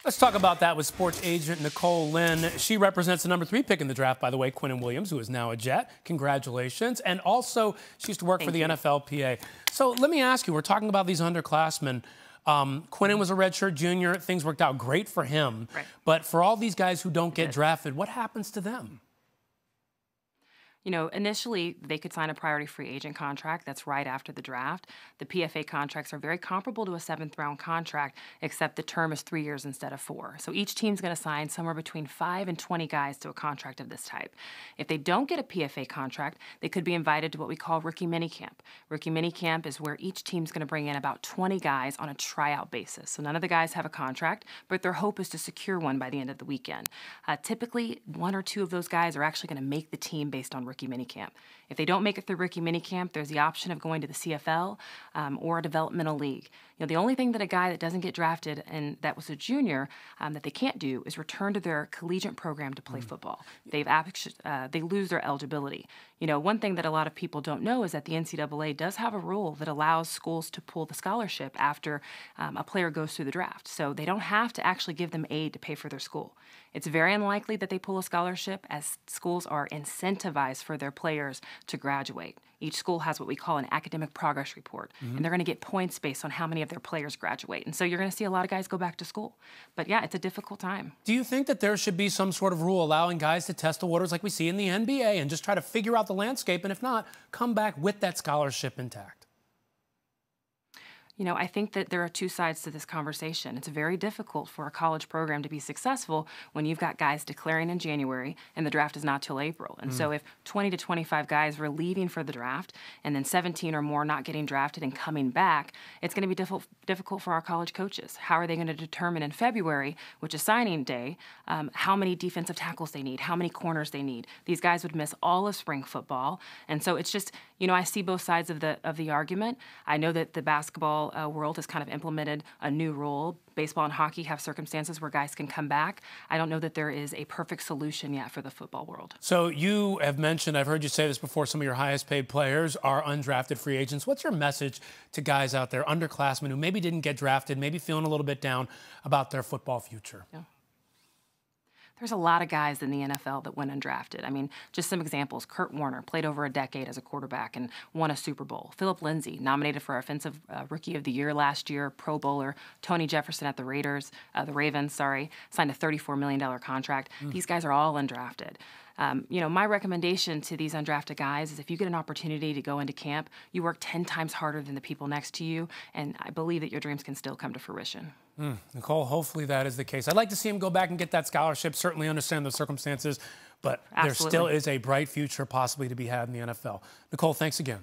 Let's talk about that with sports agent Nicole Lynn. She represents the #3 pick in the draft, by the way, Quinnen Williams, who is now a Jet. Congratulations. And also, she used to work for the NFLPA. So let me ask you, we're talking about these underclassmen. Quinnen was a redshirt junior. Things worked out great for him. Right. But for all these guys who don't get drafted, what happens to them? You know, initially, they could sign a priority free agent contract. That's right after the draft. The PFA contracts are very comparable to a 7th-round contract, except the term is 3 years instead of 4. So each team's going to sign somewhere between 5 and 20 guys to a contract of this type. If they don't get a PFA contract, they could be invited to what we call rookie minicamp. Rookie minicamp is where each team's going to bring in about 20 guys on a tryout basis. So none of the guys have a contract, but their hope is to secure one by the end of the weekend. Typically, 1 or 2 of those guys are actually going to make the team based on rookie minicamp. If they don't make it through rookie minicamp, there's the option of going to the CFL or a developmental league. You know, the only thing that a guy that doesn't get drafted and that was a junior that they can't do is return to their collegiate program to play football. They lose their eligibility. You know, one thing that a lot of people don't know is that the NCAA does have a rule that allows schools to pull the scholarship after a player goes through the draft. So they don't have to actually give them aid to pay for their school. It's very unlikely that they pull a scholarship, as schools are incentivized for their players to graduate. Each school has what we call an academic progress report, and they're going to get points based on how many of their players graduate. And so you're going to see a lot of guys go back to school. But yeah, it's a difficult time. Do you think that there should be some sort of rule allowing guys to test the waters like we see in the NBA and just try to figure out the landscape, and if not, come back with that scholarship intact? You know, I think that there are 2 sides to this conversation. It's very difficult for a college program to be successful when you've got guys declaring in January and the draft is not till April. And so if 20 to 25 guys were leaving for the draft and then 17 or more not getting drafted and coming back, it's going to be difficult for our college coaches. How are they going to determine in February, which is signing day, how many defensive tackles they need, how many corners they need? These guys would miss all of spring football. And so it's just, you know, I see both sides of the argument. I know that the basketball world has kind of implemented a new rule. Baseball and hockey have circumstances where guys can come back. I don't know that there is a perfect solution yet for the football world. So you have mentioned, I've heard you say this before, some of your highest paid players are undrafted free agents. What's your message to guys out there, underclassmen, who maybe didn't get drafted, maybe feeling a little bit down about their football future? Yeah. There's a lot of guys in the NFL that went undrafted. I mean, just some examples. Kurt Warner played over a decade as a quarterback and won a Super Bowl. Philip Lindsay, nominated for Offensive Rookie of the Year last year, Pro Bowler. Tony Jefferson at the Ravens, signed a $34 million contract. These guys are all undrafted. You know, my recommendation to these undrafted guys is if you get an opportunity to go into camp, you work 10 times harder than the people next to you, and I believe that your dreams can still come to fruition. Nicole, hopefully that is the case. I'd like to see him go back and get that scholarship, certainly understand the circumstances, but there still is a bright future possibly to be had in the NFL. Nicole, thanks again.